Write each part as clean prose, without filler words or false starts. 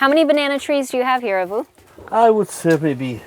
How many banana trees do you have here, Avu? I would say maybe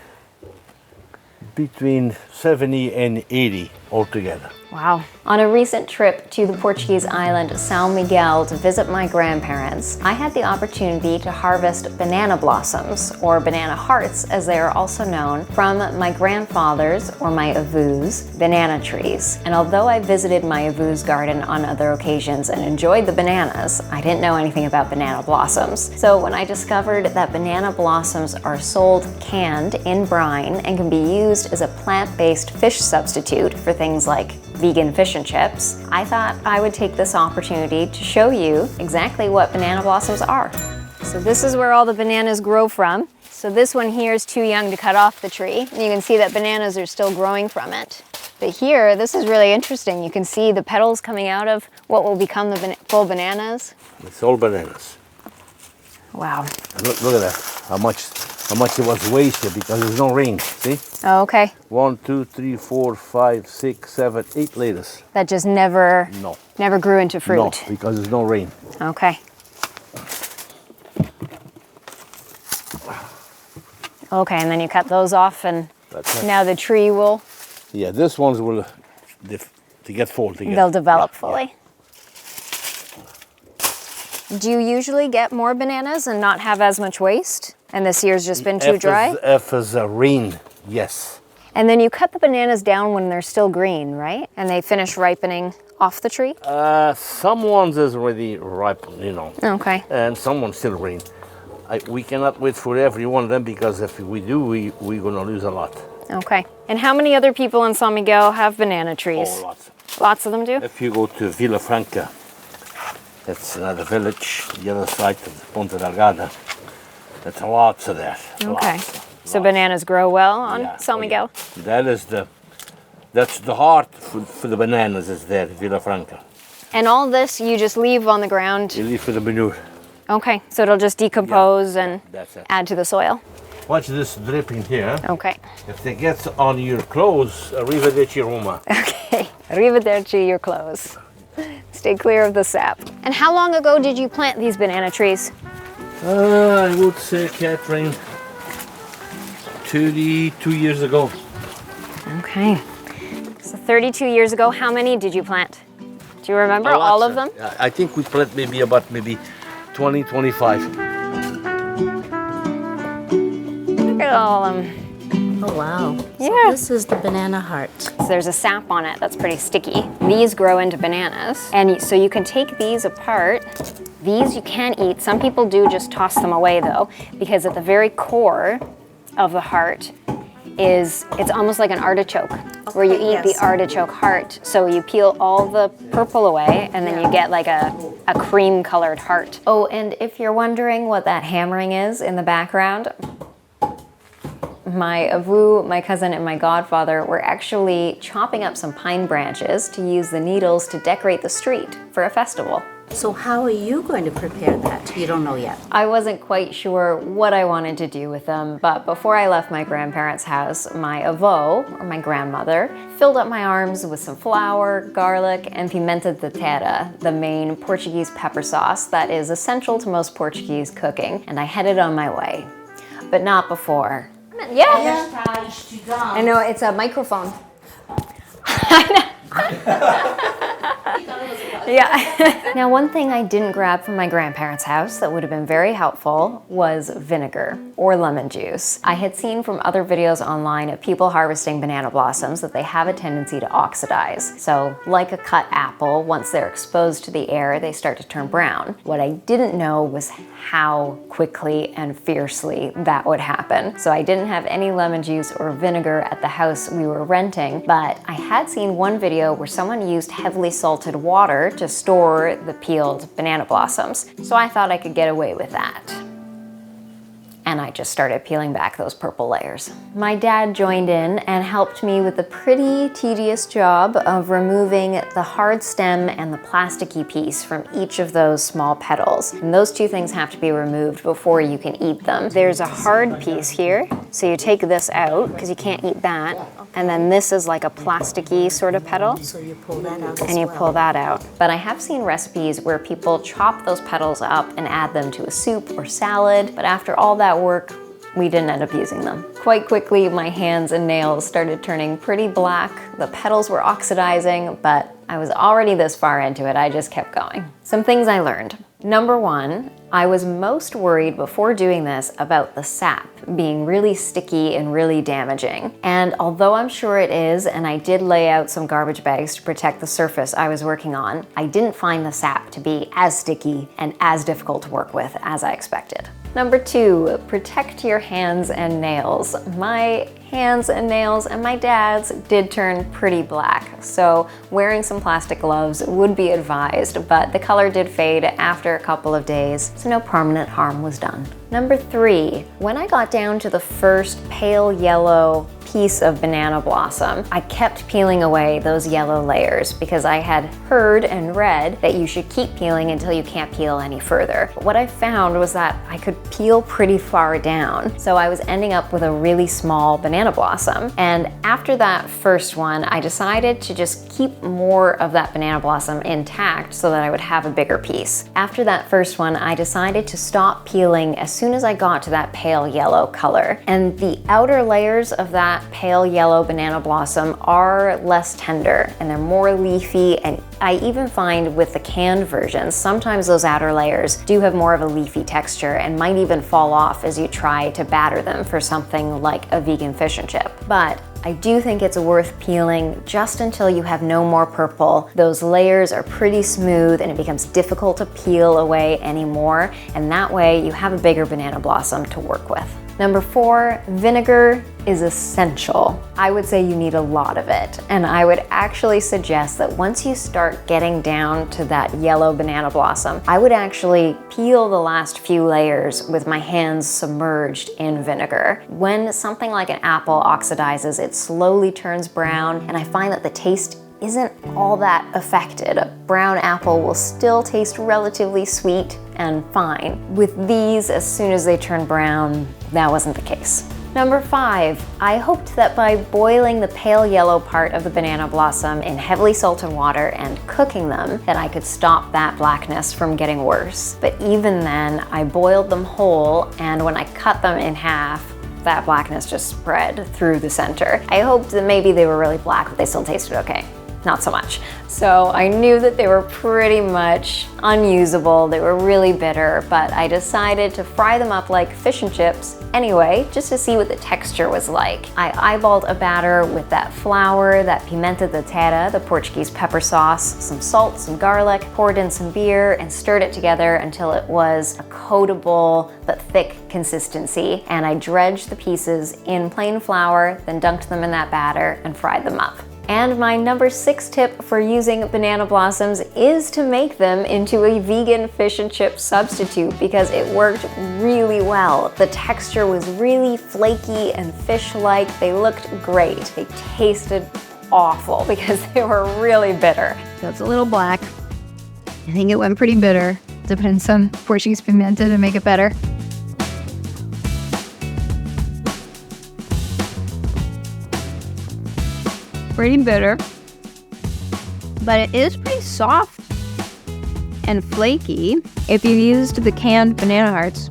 between 70 and 80 altogether. Wow. On a recent trip to the Portuguese island São Miguel to visit my grandparents, I had the opportunity to harvest banana blossoms, or banana hearts as they are also known, from my grandfather's, or my Avu's, banana trees. And although I visited my Avu's garden on other occasions and enjoyed the bananas, I didn't know anything about banana blossoms. So when I discovered that banana blossoms are sold canned in brine and can be used as a plant-based fish substitute for things like vegan fish and chips, I thought I would take this opportunity to show you exactly what banana blossoms are. So this is where all the bananas grow from. So this one here is too young to cut off the tree. And you can see that bananas are still growing from it. But here, this is really interesting. You can see the petals coming out of what will become the full bananas. It's all bananas. Wow. Look at that, how much it was wasted because there's no rain, see? Oh, okay. 1, 2, 3, 4, 5, 6, 7, 8 laters. That just never grew into fruit. No, because there's no rain. Okay. Okay, and then you cut those off, and now the tree will... Yeah, this ones will to get full together. They'll develop fully. Yeah. Do you usually get more bananas and not have as much waste? And this year's just been too dry? If it's rain, yes. And then you cut the bananas down when they're still green, right? And they finish ripening off the tree? Some ones is already ripe, you know. Okay. And some ones still green. We cannot wait for every one of them because if we do, we're going to lose a lot. Okay. And how many other people in São Miguel have banana trees? Oh, lots. Lots of them do? If you go to Vila Franca, it's another village, the other side of the Ponta Delgada. There's lots of that. Okay. So lots. Bananas grow well on São Miguel? Yeah. That's the heart for the bananas is there, Vila Franca. And all this you just leave on the ground? You leave for the manure. Okay, so it'll just decompose and that's it. add to the soil? Watch this dripping here. Okay. If it gets on your clothes, arrivederci Roma. Okay, arrivederci your clothes. Stay clear of the sap. And how long ago did you plant these banana trees? I would say, Catherine, 32 years ago. Okay. So 32 years ago, how many did you plant? Do you remember all of them? I think we planted maybe 20, 25. Look at all of them. Oh, wow. Yeah. So this is the banana heart. So there's a sap on it that's pretty sticky. These grow into bananas. And so you can take these apart. These you can eat. Some people do just toss them away though, because at the very core of the heart it's almost like an artichoke, where you eat the artichoke heart. So you peel all the purple away and then you get like a cream colored heart. Oh, and if you're wondering what that hammering is in the background, my Avu, my cousin, and my godfather were actually chopping up some pine branches to use the needles to decorate the street for a festival. So how are you going to prepare that? You don't know yet. I wasn't quite sure what I wanted to do with them, but before I left my grandparents' house, my avó, or my grandmother, filled up my arms with some flour, garlic, and pimenta de terra, the main Portuguese pepper sauce that is essential to most Portuguese cooking, and I headed on my way. But not before. Yeah. I know, it's a microphone. Yeah. Now, one thing I didn't grab from my grandparents' house that would have been very helpful was vinegar or lemon juice. I had seen from other videos online of people harvesting banana blossoms that they have a tendency to oxidize. So, like a cut apple, once they're exposed to the air, they start to turn brown. What I didn't know was how quickly and fiercely that would happen. So I didn't have any lemon juice or vinegar at the house we were renting, but I had seen one video where someone used heavily salted water to store the peeled banana blossoms. So I thought I could get away with that. And I just started peeling back those purple layers. My dad joined in and helped me with the pretty tedious job of removing the hard stem and the plasticky piece from each of those small petals. And those two things have to be removed before you can eat them. There's a hard piece here, so you take this out because you can't eat that. And then this is like a plasticky sort of petal. So you pull that out as And you well. pull that out. But I have seen recipes where people chop those petals up and add them to a soup or salad. But after all that work, we didn't end up using them. Quite quickly, my hands and nails started turning pretty black. The petals were oxidizing, but I was already this far into it, I just kept going. Some things I learned. Number one, I was most worried before doing this about the sap being really sticky and really damaging. And although I'm sure it is, and I did lay out some garbage bags to protect the surface I was working on, I didn't find the sap to be as sticky and as difficult to work with as I expected. Number two, protect your hands and nails. My hands and nails and my dad's did turn pretty black, so wearing some plastic gloves would be advised, but the color did fade after a couple of days, so no permanent harm was done. Number three, when I got down to the first pale yellow piece of banana blossom, I kept peeling away those yellow layers because I had heard and read that you should keep peeling until you can't peel any further. But what I found was that I could peel pretty far down, so I was ending up with a really small banana blossom. And after that first one, I decided to just keep more of that banana blossom intact so that I would have a bigger piece. After that first one, I decided to stop peeling as soon as I got to that pale yellow color. And the outer layers of that pale yellow banana blossom are less tender and they're more leafy, and I even find with the canned versions, sometimes those outer layers do have more of a leafy texture and might even fall off as you try to batter them for something like a vegan fish and chip. But I do think it's worth peeling just until you have no more purple. Those layers are pretty smooth and it becomes difficult to peel away anymore, and that way you have a bigger banana blossom to work with. Number four, vinegar is essential. I would say you need a lot of it, and I would actually suggest that once you start getting down to that yellow banana blossom, I would actually peel the last few layers with my hands submerged in vinegar. When something like an apple oxidizes, it slowly turns brown, and I find that the taste isn't all that affected. A brown apple will still taste relatively sweet and fine. With these, as soon as they turn brown, that wasn't the case. Number five, I hoped that by boiling the pale yellow part of the banana blossom in heavily salted water and cooking them, that I could stop that blackness from getting worse. But even then, I boiled them whole, and when I cut them in half, that blackness just spread through the center. I hoped that maybe they were really black, but they still tasted okay. Not so much. So I knew that they were pretty much unusable. They were really bitter, but I decided to fry them up like fish and chips anyway, just to see what the texture was like. I eyeballed a batter with that flour, that pimenta de terra, the Portuguese pepper sauce, some salt, some garlic, poured in some beer, and stirred it together until it was a coatable but thick consistency. And I dredged the pieces in plain flour, then dunked them in that batter and fried them up. And my number 6 tip for using banana blossoms is to make them into a vegan fish and chip substitute, because it worked really well. The texture was really flaky and fish-like. They looked great. They tasted awful because they were really bitter. So it's a little black. I think it went pretty bitter. Depends some Portuguese pimenta to make it better. Pretty bitter, but it is pretty soft and flaky. If you used the canned banana hearts,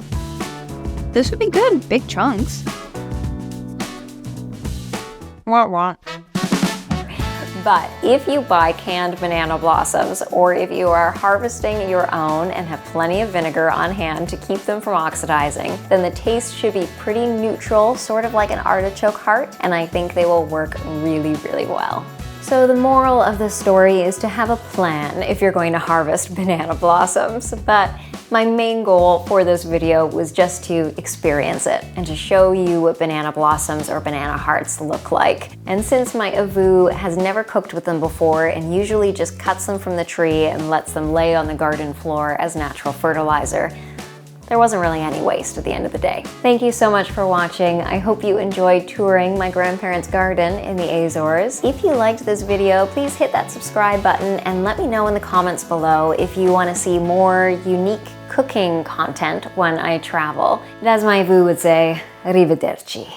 this would be good, big chunks. Wah. But if you buy canned banana blossoms, or if you are harvesting your own and have plenty of vinegar on hand to keep them from oxidizing, then the taste should be pretty neutral, sort of like an artichoke heart, and I think they will work really, really well. So the moral of the story is to have a plan if you're going to harvest banana blossoms, but my main goal for this video was just to experience it and to show you what banana blossoms or banana hearts look like. And since my avu has never cooked with them before and usually just cuts them from the tree and lets them lay on the garden floor as natural fertilizer, there wasn't really any waste at the end of the day. Thank you so much for watching. I hope you enjoyed touring my grandparents' garden in the Azores. If you liked this video, please hit that subscribe button and let me know in the comments below if you want to see more unique cooking content when I travel. And as my avu would say, arrivederci.